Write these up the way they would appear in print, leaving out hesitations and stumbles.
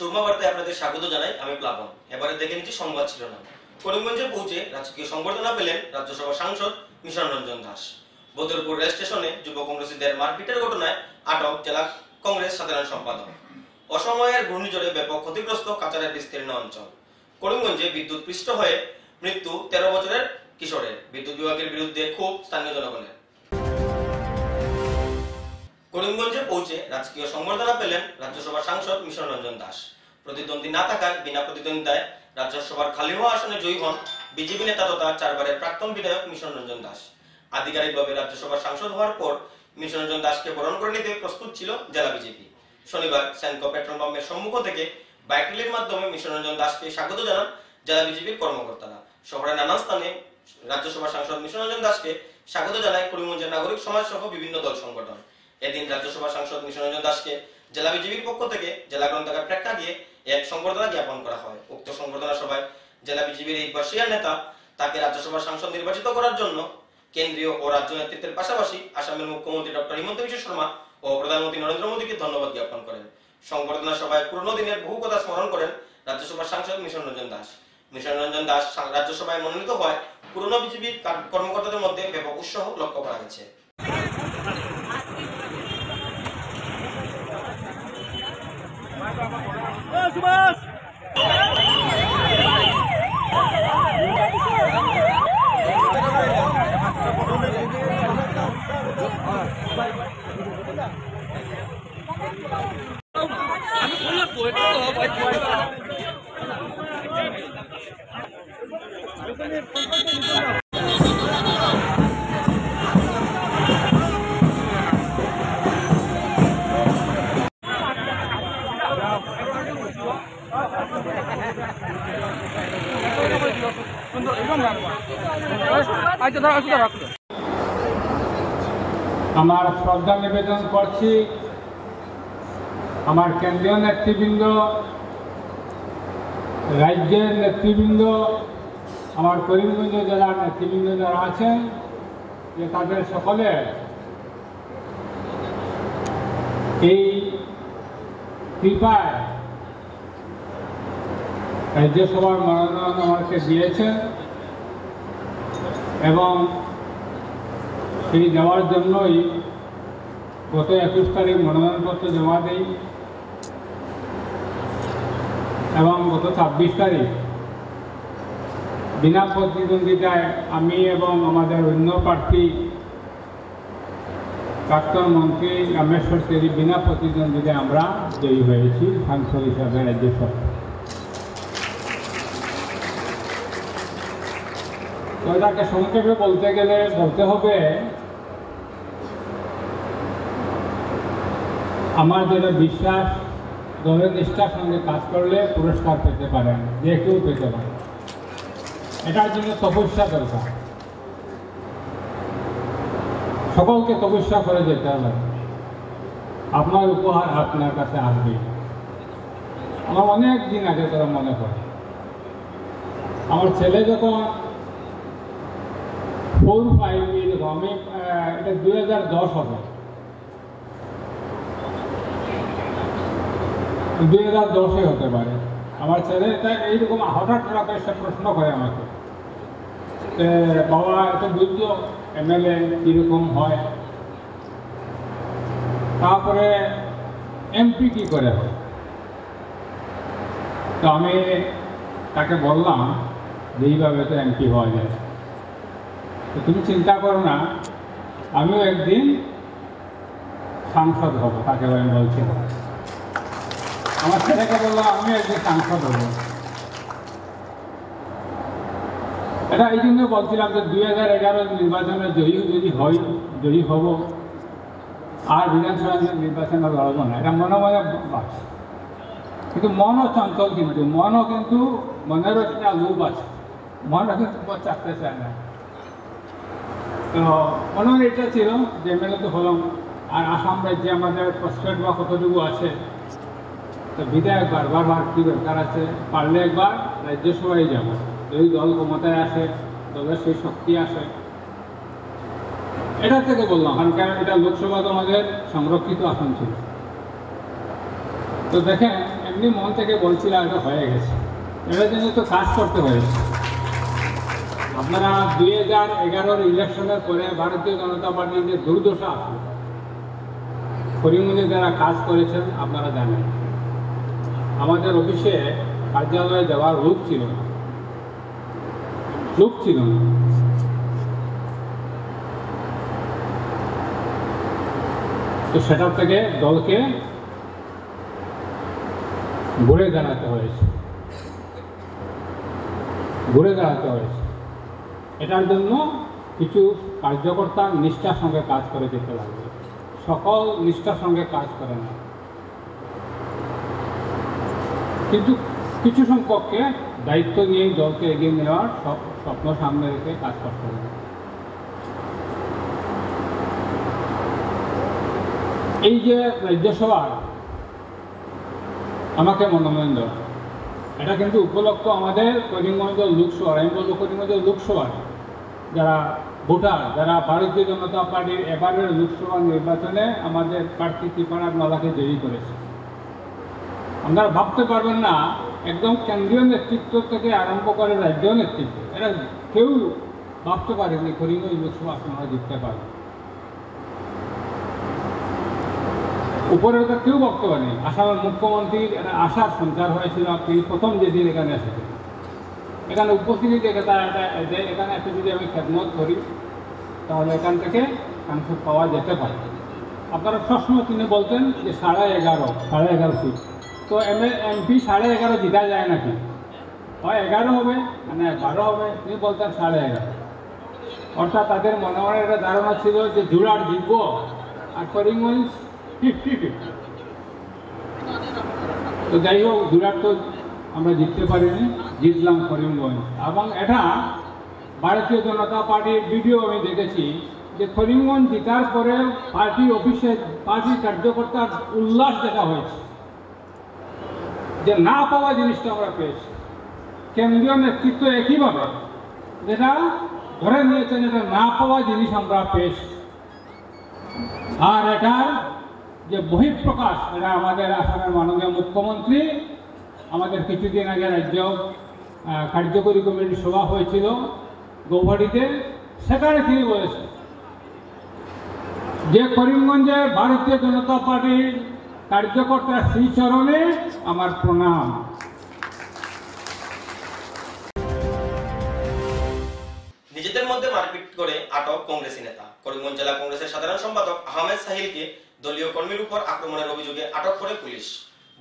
সুরমা বার্তায় আপনাদের স্বাগত জানাই। আমি প্লাবন। এবারে দেখে নিচ্ছি সংবাদ শিরোনাম। করিমগঞ্জে পৌঁছে রাজকীয় সংবর্ধনা পেলেন রাজ্যসভা সাংসদ মিশন রঞ্জন দাস। বদরপুর রেল স্টেশনে যুব কংগ্রেসীদের মারপিটের ঘটনায় আটক জেলা কংগ্রেস সাধারণ সম্পাদক। অসময়ের ঘূর্ণিঝড়ে ব্যাপক ক্ষতিগ্রস্ত কাচারের বিস্তীর্ণ অঞ্চল। করিমগঞ্জে বিদ্যুৎ পৃষ্ঠ হয়ে মৃত্যু 13 বছরের কিশোরের। বিদ্যুৎ বিভাগের বিরুদ্ধে ক্ষোভ স্থানীয় জনগণের। করিমগঞ্জে পৌঁছে রাজকীয় সংবর্ধনা পেলেন রাজ্যসভার সাংসদ মিশন রঞ্জন দাস। প্রতিদ্বন্দ্বী না থাকায় বিনা প্রতিদ্বন্দ্বিতায় রাজ্যসভার খালি হওয়া আসনে জয়ী হন বিজেপি নেতা তথা 4 বারের প্রাক্তন বিধায়ক মিশন রঞ্জন দাস। আধিকারিকভাবে রাজ্যসভার সাংসদ হওয়ার পর মিশন রঞ্জন দাসকে বরণ করে নিতে প্রস্তুত ছিল জেলা বিজেপি। শনিবার সেনকো পেট্রোল পাম্পের সম্মুখ থেকে বাইক র্যালির মাধ্যমে মিশন রঞ্জন দাসকে স্বাগত জানান জেলা বিজেপির কর্মকর্তারা। শহরের নানা স্থানে রাজ্যসভার সাংসদ মিশন রঞ্জন দাসকে স্বাগত জানায় করিমগঞ্জের নাগরিক সমাজ সহ বিভিন্ন দল সংগঠন। এদিন রাজ্যসভা সাংসদ মিশন রঞ্জন দাসকে জেলা বিজেপির পক্ষ থেকে জেলা গ্রন্থাগার প্রেক্ষাগৃহে এক সংবর্ধনা জ্ঞাপন করা হয়। উক্ত সংবর্ধনা সভায় জেলা বিজেপির এই বর্ষীয় নেতা তাকে রাজ্যসভার সাংসদ নির্বাচিত করার জন্য কেন্দ্রীয় ও রাজ্য নেতৃত্বের পাশাপাশি আসামের মুখ্যমন্ত্রী ডক্টর হিমন্ত বিশ্ব শর্মা ও প্রধানমন্ত্রী নরেন্দ্র মোদীকে ধন্যবাদ জ্ঞাপন করেন। সংবর্ধনা সভায় পুরনো দিনের বহু কথা স্মরণ করেন রাজ্যসভার সাংসদ মিশন রঞ্জন দাস। মিশন রঞ্জন দাস রাজ্যসভায় মনোনীত হওয়ায় পুরনো বিজেপির কর্মকর্তাদের মধ্যে ব্যাপক উৎসাহ লক্ষ্য করা গেছে। আমার শ্রদ্ধা নিবেদন করছি আমার কেন্দ্রীয় নেতৃবৃন্দ, রাজ্যের নেতৃবৃন্দ, আমার করিমগঞ্জ জেলার নেতৃবৃন্দ যারা আছেন, যে তাদের সকলের এই কৃপায় রাজ্যসভার মনোনয়ন আমাকে দিয়েছেন এবং সেই যাওয়ার জন্যই গত 21 তারিখ মনোনয়নপত্র জমা দিই এবং গত 26 তারিখ বিনা প্রতিদ্বন্দ্বিতায় আমি এবং আমাদের অন্য প্রার্থী প্রাক্তন মন্ত্রী রামেশ্বর তেরি বিনা প্রতিদ্বন্দ্বিতায় আমরা জয়ী হয়েছি সাংসদ হিসাবে রাজ্যসভা। তো এটাকে সংক্ষেপে বলতে গেলে বলতে হবে আমার দলের বিশ্বাস, দলের নিষ্ঠার সঙ্গে কাজ করলে পুরস্কার পেতে পারেন, যে কেউ পেতে পারে। এটার জন্য তপস্যা দরকার, সকলকে তপস্যা করে যেতে হবে। আপনার উপহার আপনার কাছে আসবে। আমার অনেক দিন আগে তারা মনে করে আমার ছেলে যখন 4-5 আমি এটা 2010 হবে, 2010 হতে পারে। আমার ছেলেটা এইরকম হঠাৎ হঠাৎ এসে প্রশ্ন করে আমাকে, বাবা এত বুঝছো MLA কীরকম হয়, তারপরে MP কী করে হয়। তো আমি তাকে বললাম যে এইভাবে তো MP হওয়া যায়। তো তুমি চিন্তা করো না, আমিও একদিন সাংসদ হব। তাকে আমি বলছিলাম, আমার ছেলেকে বললাম আমিও একদিন সাংসদ হব। এটা এই জন্য বলছিলাম যে 2011 নির্বাচনে জয়ী হব আর বিধানসভা নির্বাচনে লড়ব না, এটা মনে মনে বাস। কিন্তু মনও চঞ্চল, কিন্তু মনেরও একটা লোভ আছে, মনও কিন্তু চাপতে চায় না। তো মনে এটা ছিল যে MLA তো হলাম, আর আসাম রাজ্যে আমাদের প্রস্পেক্ট বা কতটুকু আছে, তো বিধায়ক বারবার কী দরকার আছে, পারলে একবার রাজ্যসভায় যাব। যদি দল ক্ষমতায় আসে, দলের সেই শক্তি আসে, এটা থেকে বললাম। কারণ এটা লোকসভা তো আমাদের সংরক্ষিত আসন ছিল। তো দেখেন এমনি মন থেকে বলছিলাম এটা হয়ে গেছে, এটার জন্য তো কাজ করতে হয়েছে। আপনারা 2011 ইলেকশনের পরে ভারতীয় জনতা পার্টির যে দুর্দশা আছে, করিমগঞ্জে যারা কাজ করেছেন আপনারা জানেন, আমাদের অফিসে কার্যালয়ে যাওয়ার লোক ছিল না। তো সেটা থেকে দলকে ঘুরে দাঁড়াতে হয়েছে। এটার জন্য কিছু কার্যকর্তা নিষ্ঠার সঙ্গে কাজ করে যেতে লাগবে, সকল নিষ্ঠার সঙ্গে কাজ করে না, কিন্তু কিছু সংখ্যককে দায়িত্ব নিয়ে দলকে এগিয়ে নেওয়ার স্বপ্ন সামনে রেখে কাজ করতে হবে। এই যে রাজ্যসভার আমাকে মনোনয়ন দেওয়া, এটা কিন্তু উপলক্ষ আমাদের করিমগঞ্জ লোকসভার, আমি বলবো করিমগঞ্জ লোকসভার যারা ভোটার, যারা ভারতীয় জনতা পার্টির এবারের লোকসভা নির্বাচনে আমাদের প্রার্থী কৃপানাথ মালাকে জয়ী করেছে। আপনারা ভাবতে পারবেন না, একদম কেন্দ্রীয় নেতৃত্ব থেকে আরম্ভ করে রাজ্য নেতৃত্ব, এরা কেউ ভাবতে পারেনি করিমগঞ্জ লোকসভা আসন আমরা জিততে পারবে। উপরের তো কেউ ভাবতে পারেনি। আসামের মুখ্যমন্ত্রীর একটা আশার সঞ্চার হয়েছিল, আপনি প্রথম যেদিন এখানে এসেছেন, এখানে উপস্থিতি দেখে তার যে এখানে একটু যদি আমি খেদমত করি তাহলে এখান থেকে সাংসদ পাওয়া যেতে পারে। আপনারা প্রশ্ন তিনি বলতেন যে 11.5 ফিট, তো এমপি 11.5 জিতা যায় নাকি? হয় 11 হবে, মানে 12 হবে, তিনি বলতেন 11.5। অর্থাৎ তাদের মনে মনে একটা ধারণা ছিল যে জুড়ার জিতব আর করিমগঞ্জ 50-50। তো যাই হোক, জুড়ার তো আমরা জিততে পারিনি, জিতলাম করিমগঞ্জ। এবং এটা ভারতীয় জনতা পার্টির ভিডিও আমি দেখেছি যে করিমগঞ্জ জিতার পরে পার্টি অফিসে পার্টির কার্যকর্তার উল্লাস দেখা হয়েছে যে না পাওয়া জিনিসটা আমরা পেয়েছি। কেন্দ্রীয় নেতৃত্ব একইভাবে যেটা ধরে নিয়েছেন, এটা না পাওয়া জিনিস আমরা পেয়েছি। আর এটার যে বহিঃপ্রকাশ, এটা আমাদের আসামের মাননীয় মুখ্যমন্ত্রী, আমাদের কিছুদিন আগে রাজ্য কার্যকরী কমিটির সভা হয়েছিল গৌহাটিতে, সেখানে তিনি বলেছেন যে করিমগঞ্জে ভারতীয় জনতা পার্টির কার্যকর্তার শ্রীচরণে আমার প্রণাম। নিজেদের মধ্যে মারপিট করে আটক কংগ্রেসী নেতা। করিমগঞ্জ জেলা কংগ্রেসের সাধারণ সম্পাদক আহমেদ সাহিলকে দলীয় কর্মীর উপর আক্রমণের অভিযোগে আটক করে পুলিশ।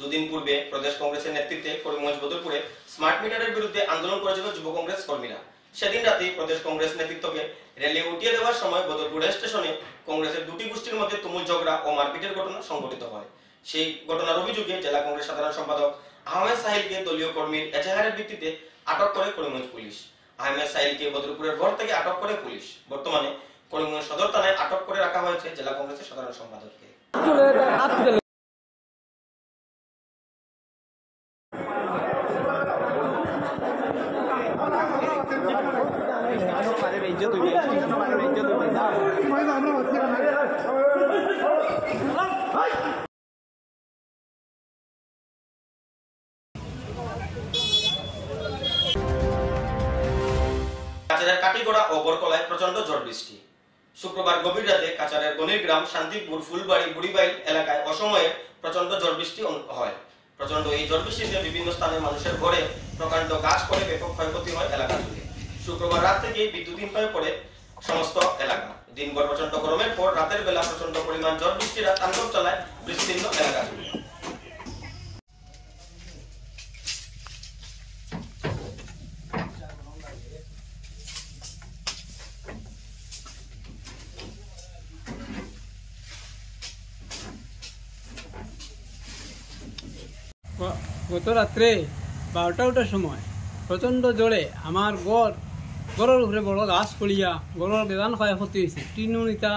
দুদিন পূর্বে প্রদেশ কংগ্রেসের নেতৃত্বে করিমগঞ্জ বদরপুরে স্মার্ট মিটারের বিরুদ্ধে আন্দোলন করেছিল যুব কংগ্রেস কর্মীরা। সেদিন রাতেই প্রদেশ কংগ্রেস নেতৃত্বকে রেলে উঠিয়ে দেওয়ার সময় বদরপুর স্টেশনে কংগ্রেসের দুটি গোষ্ঠীর মধ্যে তুমুল ঝগড়া ও মারপিটের ঘটনা সংঘটিত হয়। সেই ঘটনার অভিযোগে জেলা কংগ্রেস সাধারণ সম্পাদক আহমেদ সাহিলকে দলীয় কর্মীর এজাহারের ভিত্তিতে আটক করে করিমগঞ্জ পুলিশ। আহমেদ সাহিলকে বদরপুরের ঘর থেকে আটক করে পুলিশ। বর্তমানে করিমগঞ্জ সদর থানায় আটক করে রাখা হয়েছে জেলা কংগ্রেসের সাধারণ সম্পাদককে। কাছাড়ের কাটিগড়া ও বরকলায় প্রচন্ড ঝড় বৃষ্টি। শুক্রবার গভীর রাতে কাছাড়ের গণির গ্রাম শান্তিপুর ফুলবাড়ি বুড়িবাইল এলাকায় অসময়ে প্রচন্ড ঝড় বৃষ্টি হয়। প্রচন্ড এই ঝড় বৃষ্টিতে বিভিন্ন স্থানে মানুষের ঘরে প্রকাণ্ড গাছ পড়ে ব্যাপক ক্ষয়ক্ষতি হয় এলাকা জুড়ে। শুক্রবার রাত থেকে বিদ্যুৎহীন হয়ে পড়ে সমস্ত এলাকা। দিনভর প্রচন্ড গরমের পর রাতের বেলা প্রচন্ড পরিমাণ ঝড় বৃষ্টিরা তাণ্ডব চালায় বিস্তীর্ণ এলাকা জুড়ে। গত রাত্রে 12টার সময় প্রচণ্ড জোরে আমার গড়ের উপরে বড় গাছ পড়িয়া গড়ের বেদান ক্ষয়ক্ষতি হয়েছে। টিনুনিতা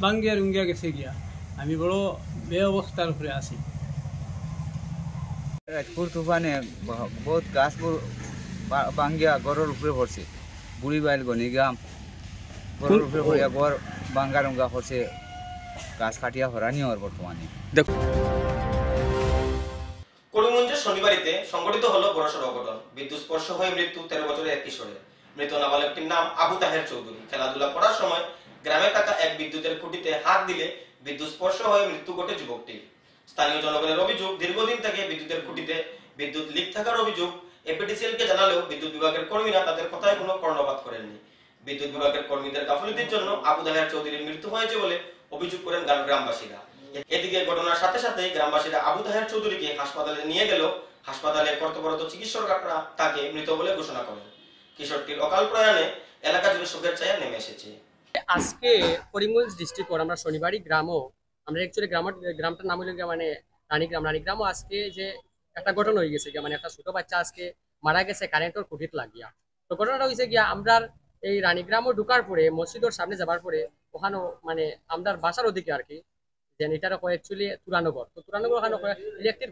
ভাঙ্গিয়া রুঙ্গিয়া গেছে গিয়া, আমি বড় বে অবস্থার উপরে আছি। রাজপুর তুফানে বহুত গাছ ভাঙ্গিয়া গড়ের উপরে পড়ছে। বুড়িবাইল গণিগ্রাম গড়ের উপরে পড়িয়া গড় ভাঙ্গা রুঙ্গা পড়ছে, গাছ কাটিয়া হরানি হওয়ার বর্তমানে। করিমগঞ্জের শনিবাড়িতে সংঘটিত হলো বড়সড় অঘটন। বিদ্যুৎ স্পর্শ হয়ে মৃত্যু 13 বছরের এক কিশোরের। মৃত নাবালকটির নাম আবু তাহের চৌধুরী। খেলাধুলা করার সময় গ্রামে থাকা এক বিদ্যুতের খুঁটিতে হাত দিলে বিদ্যুৎ স্পর্শ হয়ে মৃত্যু ঘটে যুবকটির। স্থানীয় জনগণের অভিযোগ, দীর্ঘদিন থেকে বিদ্যুতের খুঁটিতে বিদ্যুৎ লিক থাকার অভিযোগ এপিডিসিএলকে জানালেও বিদ্যুৎ বিভাগের কর্মীরা তাদের কথায় কোনো কর্ণপাত করেননি। বিদ্যুৎ বিভাগের কর্মীদের গাফিলতির জন্য আবু তাহের চৌধুরীর মৃত্যু হয়েছে বলে অভিযোগ করেন গ্রামবাসীরা। এদিকে ঘটনার সাথে সাথেই গ্রামবাসীরা আবু তাহের চৌধুরীকে হাসপাতালে নিয়ে গেল। হাসপাতালে কর্তব্যরত চিকিৎসকরা তাকে মৃত বলে ঘোষণা করেন। কিশোরটির অকাল প্রয়াণে এলাকা জুড়ে শোকের ছায়া নেমে এসেছে। আজকে করিমগঞ্জ ডিস্ট্রিক্ট আমরা শনিবারই গ্রামও আমরা অ্যাকচুয়ালি গ্রামটার নাম হলো মানে রানীগ্রামও আজকে যে একটা ঘটনা হয়ে গেছে মানে একটা ছোট বাচ্চা আজকে মারা গেছে কারেন্টের খুঁটিত লাগিয়া। তো ঘটনাটা হয়েছে গিয়া আমরা এই রানীগ্রামও ঢুকার পরে মসজিদের সামনে যাবার পরে ওখানেও মানে আমরা বাসার ওদিকে আর কি যেন এটারও অ্যাকচুয়ালি তুরানগর। তো তুরানগর ওখানে ইলেকট্রিক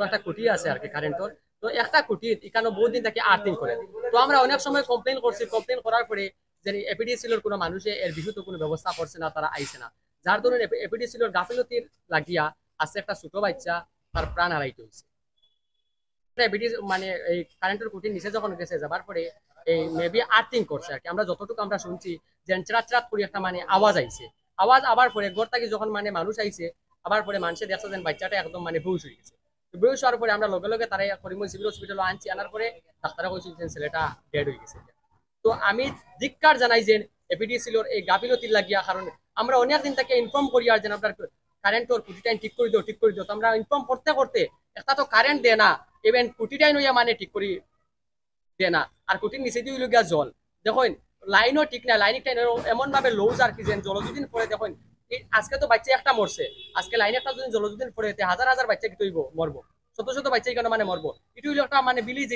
একটা খুঁটি আছে আর কি কারেন্টের। তো একটা খুঁটি এখানে বহু দিন থেকে আর্থিং করে। তো আমরা অনেক সময় কমপ্লেন করছি, কমপ্লেন করার পরে যে এপিডিসিএলের কোনো মানুষে এর বিষয়ে কোনো ব্যবস্থা করছে না, তারা আইছে না, যার ধরুন এপিডিসিএলের গাফিলতির লাগিয়া আজকে একটা ছোট বাচ্চা তার প্রাণ হারাইতে হয়েছে। মানে এই কারেন্টের খুঁটির নিচে যখন গেছে যাবার পরে এই মেবি আর্থিং করছে আর কি। আমরা যতটুকু আমরা শুনছি যে চিরাত করে একটা মানে আওয়াজ আইছে, আওয়াজ আবার পরে ঘর থেকে যখন মানে মানুষ আইছে আবার পরে মানুষে দেখছে যে বাচ্চাটা একদম মানে বেহুশ হয়ে গেছে। বেহুশ হওয়ার পরে আমরা লগে লগে তারা করিমগঞ্জ সিভিল হসপিটালে আনছি, আনার পরে ডাক্তাররা কইছে যে ছেলেটা ডেড হয়ে গেছে। তো আমি ধিক্কার জানাই যে এপিডিসিএলের এই গাফিলতির লাগিয়া, কারণ আমরা অনেক দিন থেকে ইনফর্ম করি আর যেন আপনার কারেন্টের খুঁটিটাইন ঠিক করে দিও। তো আমরা ইনফর্ম করতে করতে একটা তো কারেন্ট দেয় না, ইভেন খুঁটিটাইন হইয়া মানে ঠিক করি দেয় না। আর খুঁটির নিচে দিয়ে হইল গিয়া জল, দেখুন লাইনও ঠিক না, লাইন এমন ভাবে লুজ আর কি যেন জলযুদিন পরে দেখুন আজকে তো বাচ্চা একটা মরছে, আজকে লাইন একটা যদি জলযুদিন পরে হাজার হাজার বাচ্চা কি তৈব মরবো, শত শত বাচ্চা এখানে মানে মরবো। এটা হইল একটা মানে ভিলেজ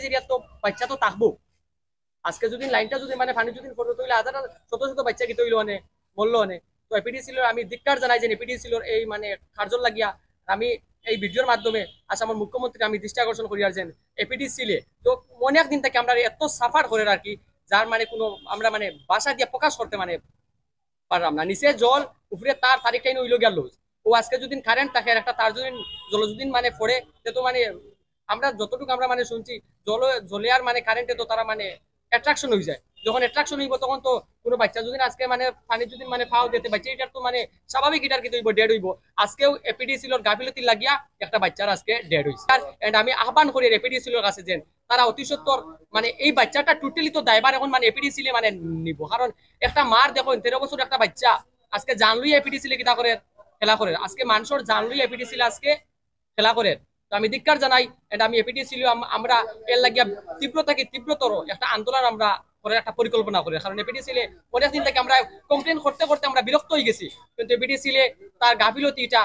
এরিয়া তো বাচ্চা তো থাকবো। আজকে যদি লাইনটা যদি মানে পানি যদি পড়তো তাহলে হাজার শত শত বাচ্চা কি তৈল অনেক মরলো অনেক। তো এপিডিসিএলের আমি ধিক্কার জানাই যে এপিডিসিএলের এই মানে কার্যর লাগিয়া আমি এই ভিডিওর মাধ্যমে আসামের মুখ্যমন্ত্রী আমি দৃষ্টি আকর্ষণ করি আর যেন এপিডিসিএলে তো অনেক দিন থেকে আমরা এত সাফার করে আর কি, যার মানে কোনো আমরা মানে বাসা দিয়ে প্রকাশ করতে মানে পারলাম না। নিচে জল উপরে তার তারিখটাই নইল গেল ও আজকে যদি কারেন্ট থাকে একটা তার যদি জল যদি মানে পড়ে তো মানে আমরা যতটুকু আমরা মানে শুনছি জলে আর মানে কারেন্টে তো তারা মানে অ্যাট্রাকশন হয়ে যায়। যখন অ্যাট্রাকশন হইব তখন তো কোনো বাচ্চা যদি আজকে মানে পানি যদি মানে ফাও দিতে বাচ্চা এটার তো মানে স্বাভাবিক এটার কি হইব ডেড হইব। আজকেও এপিডিসিএলের গাফিলতি লাগিয়া একটা বাচ্চার আজকে ডেড হয়েছে। এন্ড আমি আহ্বান করি এপিডিসিএলের কাছে যে তারা অতি সত্বর মানে এই বাচ্চাটা টোটালি তো দায়বার এখন মানে এপিডিসিএলে মানে নিব, কারণ একটা মার দেখুন 13 বছর একটা বাচ্চা আজকে জানলই এপিডিসিএলে কিটা করে খেলা করে, আজকে মানুষের জানলই এপিডিসিএলে আজকে খেলা করে। তো আমি ধিক্কার জানাই এন্ড আমি এপিডিসিএলে আমরা এর লাগিয়া তীব্রতর একটা আন্দোলন আমরা করে একটা পরিকল্পনা করে, কারণ এপিডিসিএলে অনেকদিন থেকে আমরা কমপ্লেন করতে করতে আমরা বিরক্ত হয়ে গেছি, কিন্তু এপিডিসিএলে তার গাফিলতিটা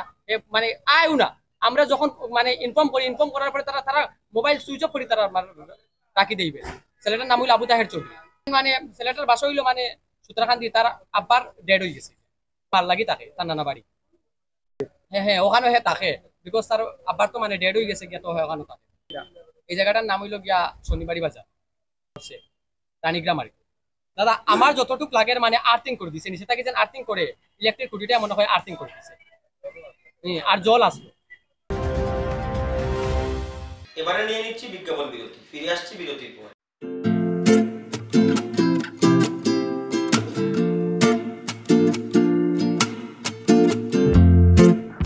মানে আয়ও না। আমরা যখন মানে ইনফর্ম করার পরে তারা মোবাইল সুইচ অফ করে তারা রাখি দিবে। ছেলেটার নাম হইল আবু তাহের চৌধুরী, মানে ছেলেটার বাসা হইলো মানে সুতরাখান্দি, তার আব্বার ডেড হয়ে গেছে, পার লাগি থাকে তার নানা বাড়ি। হ্যাঁ ওখানে থাকে বিকজ তার আব্বার তো মানে ডেড হয়ে গেছে গিয়া, তো ওখানে থাকে। এই জায়গাটার নাম হইল গিয়া শনিবাড়ি বাজার রানীগ্রাম আর কি। দাদা আমার যতটুক লাগের মানে আর্থিং করে দিছে, নিচে থেকে যেন আর্থিং করে ইলেকট্রিক খুঁটিটা মনে হয় আর্থিং করে দিছে আর জল আসলো। এবারে নিয়ে নিচ্ছি বিজ্ঞাপন বিরতি, ফিরে আসছি বিরতির পর।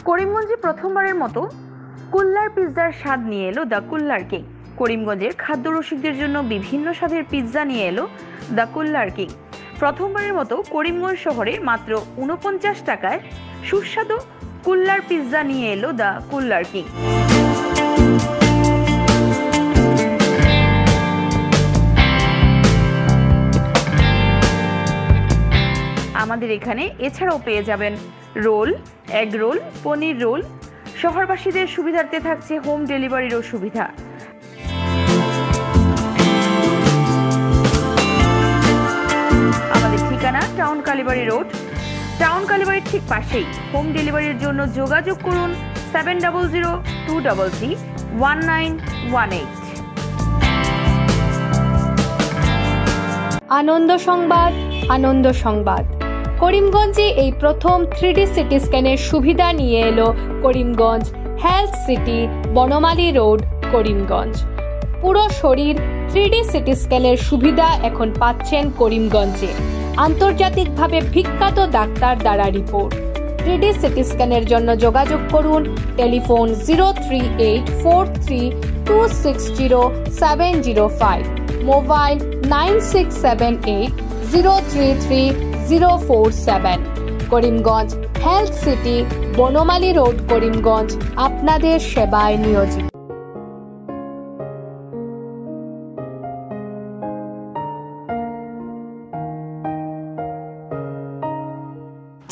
করিমগঞ্জে প্রথমবারের মতো কুল্লার পিৎজার স্বাদ নিয়ে এলো দ্য কুল্লার কিং। করিমগঞ্জের খাদ্য রসিকদের জন্য বিভিন্ন স্বাদের পিৎজা নিয়ে এলো দ্য কুল্লার কিং। প্রথমবারের মতো করিমগঞ্জ শহরে মাত্র 49 টাকায় সুস্বাদু কুল্লার পিৎজা নিয়ে এলো দ্য কুল্লার কিং। আমাদের এখানে এছাড়াও পেয়ে যাবেন রোল, এগ রোল, পনির রোল। শহরবাসীদের সুবিধার্থে থাকছে হোম ডেলিভারিরও সুবিধা। আমাদের ঠিকানা টাউন কালীবাড়ি রোড, টাউন কালীবাড়ির ঠিক পাশেই। হোম ডেলিভারির জন্য যোগাযোগ করুন 7002331918। আনন্দ সংবাদ। করিমগঞ্জে এই প্রথম 3D সিটি স্ক্যানের সুবিধা নিয়ে এলো Karimganj health city, Banamali road, Karimganj. পুরো শরীর 3D সিটি স্ক্যানের সুবিধা এখন পাচ্ছেন করিমগঞ্জে। আন্তর্জাতিকভাবে বিখ্যাত ডাক্তার দ্বারা রিপোর্ট। 3D সিটি স্ক্যানের জন্য যোগাযোগ করুন telephone 03843260705, mobile 9678033047। Karimganj health city, Banamali road, Karimganj আপনাদের সেবায় নিয়োজিত।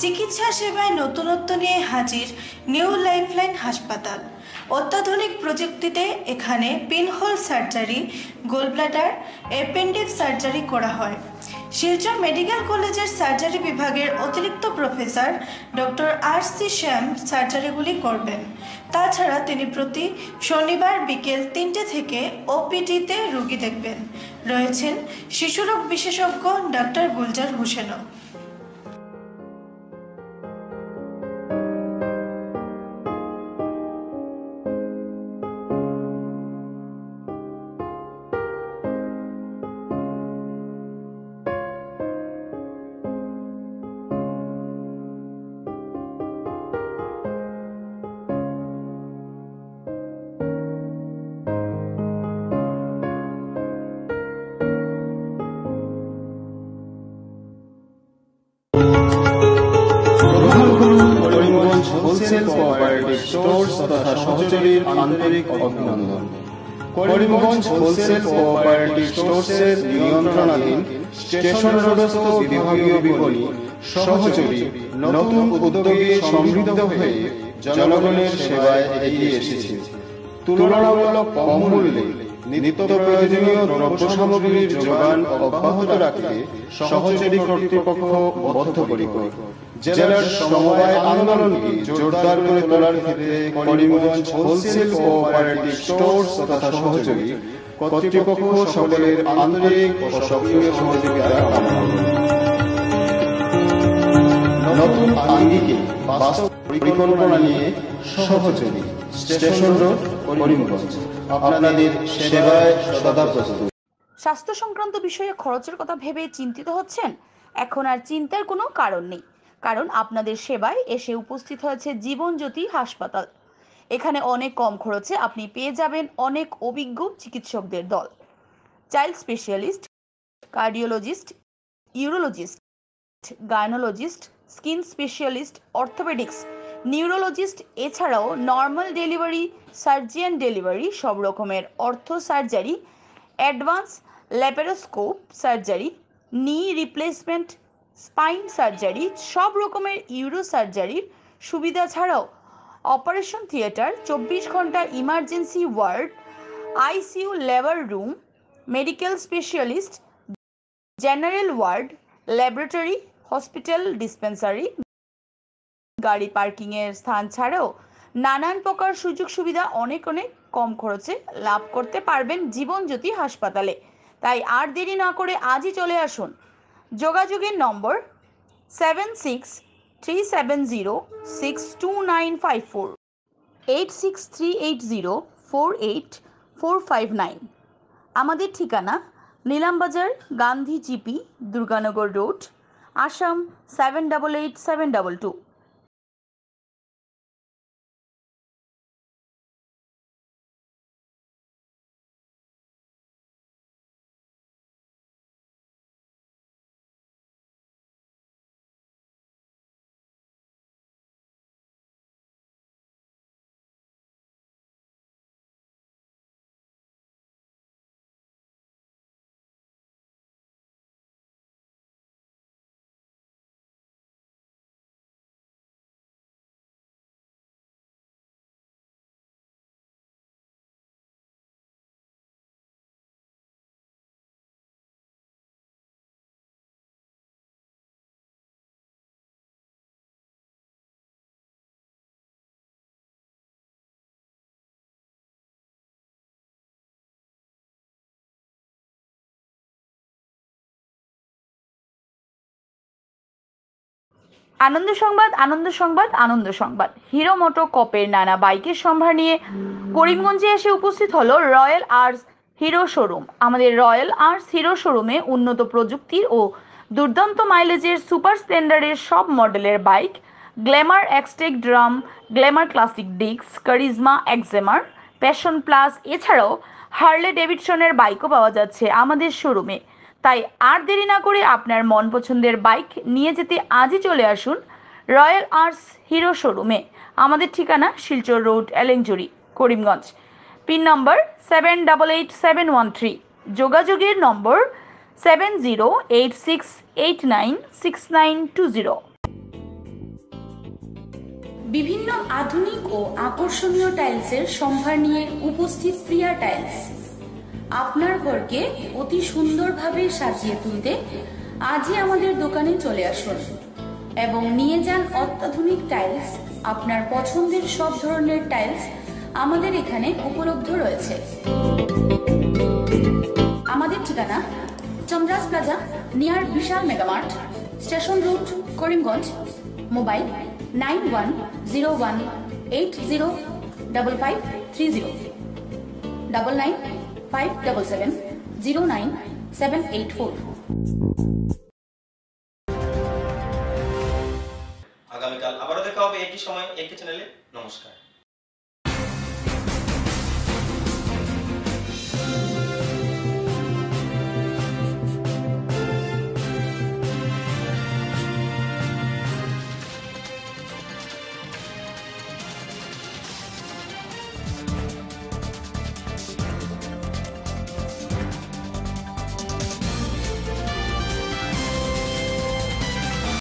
চিকিৎসা সেবায় নতুনত্ব নিয়ে হাজির নিউ লাইফলাইন হাসপাতাল। অত্যাধুনিক প্রযুক্তিতে এখানে pinhole surgery, gallbladder, appendix surgery করা হয়। শিলচর মেডিকেল কলেজের সার্জারি বিভাগের অতিরিক্ত প্রফেসর ডক্টর RC শ্যাম সার্জারিগুলি করবেন। তাছাড়া তিনি প্রতি শনিবার বিকেল 3টে থেকে OPD-তে রোগী দেখবেন। রয়েছেন শিশুরোগ বিশেষজ্ঞ ডাক্তার গুলজার হোসেনও। হোলসেল কোঅপারেটিভ স্টোর্স তথা সহযোগীর আন্তরিক অভিনন্দন। করিমগঞ্জ হোলসেল কোঅপারেটিভ স্টোর্সের নিয়ন্ত্রণাধীন স্টেশন রোডস্থ বিভাগীয় বিপণী সহযোগী নতুন উদ্যোগে সমৃদ্ধ হয়ে জনগণের সেবায় এগিয়ে এসেছে। তুলনামূলক কম মূল্যে নিত্য প্রয়োজনীয় দ্রব্য সামগ্রীর যোগান অব্যাহত রাখতে সহযোগী কর্তৃপক্ষ বদ্ধপরিকর। জেলার সমবায় আন্দোলনকে জোরদার করে তোলার ক্ষেত্রে করিমগঞ্জ হোলসেল কোঅপারেটিভ স্টোর্স তথা সহযোগী কর্তৃপক্ষ সকলের আন্তরিক ও সক্রিয় সহযোগিতা কামনা করে। নতুন আঙ্গিকে বাস্তব পরিকল্পনা নিয়ে সহযোগী স্টেশন রোড, করিমগঞ্জ আপনাদের সেবায় সদা প্রস্তুত। স্বাস্থ্য সংক্রান্ত বিষয়ে খরচের কথা ভেবে চিন্তিত হচ্ছেন? এখন আর চিন্তার কোনো কারণ নেই, কারণ আপনাদের সেবায় এসে উপস্থিত হয়েছে জীবনজ্যোতি হাসপাতাল। এখানে অনেক কম খরচে আপনি পেয়ে যাবেন অনেক অভিজ্ঞ চিকিৎসকদের দল। Child specialist, cardiologist, urologist, gynaecologist, skin specialist, orthopaedics, neurologist, এছাড়াও নর্মাল ডেলিভারি, সার্জিয়ান ডেলিভারি, সব রকমের ortho surgery, advance laparoscope surgery, knee replacement, spine surgery, সব রকমের ইউরো সার্জারির সুবিধা ছাড়াও অপারেশন থিয়েটার, 24 ঘন্টা emergency ward, ICU labour room, medical specialist, general ward, laboratory, hospital dispensary, গাড়ি পার্কিংয়ের স্থান ছাড়াও নানান প্রকার সুযোগ সুবিধা অনেক কম খরচে লাভ করতে পারবেন জীবনজ্যোতি হাসপাতালে। তাই আর দেরি না করে আজই চলে আসুন। যোগাযোগের নম্বর 7637062954, 8638048459। আমাদের ঠিকানা নীলামবাজার, গান্ধী জিপি, দুর্গানগর রোড, আসাম 788722। আনন্দ সংবাদ, আনন্দ সংবাদ, আনন্দ সংবাদ। হিরো মোটো কপের নানা বাইকের সম্ভার নিয়ে করিমগঞ্জে এসে উপস্থিত হলো রয়্যাল আর্টস হিরো শোরুম। আমাদের রয়্যাল আর্টস হিরো শোরুমে উন্নত প্রযুক্তির ও দুর্দান্ত মাইলেজের সুপার স্প্লেন্ডারের সব মডেলের bike, Glamour Xtec drum, Glamour classic ডিক্স, কারিজমা এক্সেমার, প্যাশন প্লাস, এছাড়াও হার্লে ডেভিডসনের বাইকও পাওয়া যাচ্ছে আমাদের শোরুমে। তাই আর দেরি না করে আপনার মন পছন্দের বাইক নিয়ে যেতে আজই চলে আসুন রয়্যাল আর্টস হিরো শোরুমে। আমাদের ঠিকানা শিলচর রোড, এলেংজুরি, করিমগঞ্জ। পিন নম্বর 788713। যোগাযোগের নম্বর 7086896920। বিভিন্ন আধুনিক ও আকর্ষণীয় টাইলসের সম্ভার নিয়ে উপস্থিত প্রিয়া টাইলস। আপনার ঘরকে অতি সুন্দরভাবে সাজিয়ে তুলতে আজই আমাদের দোকানে চলে আসুন এবং নিয়ে যান অত্যাধুনিক টাইলস। আপনার পছন্দের সব ধরনের টাইলস আমাদের এখানে উপলব্ধ রয়েছে। আমাদের ঠিকানা Chandras plaza, near Vishal mega mart, station road, Karimganj. Mobile 9101805530, 9957709784। আগামীকাল আবারও দেখা হবে একই সময় একই চ্যানেলে। নমস্কার।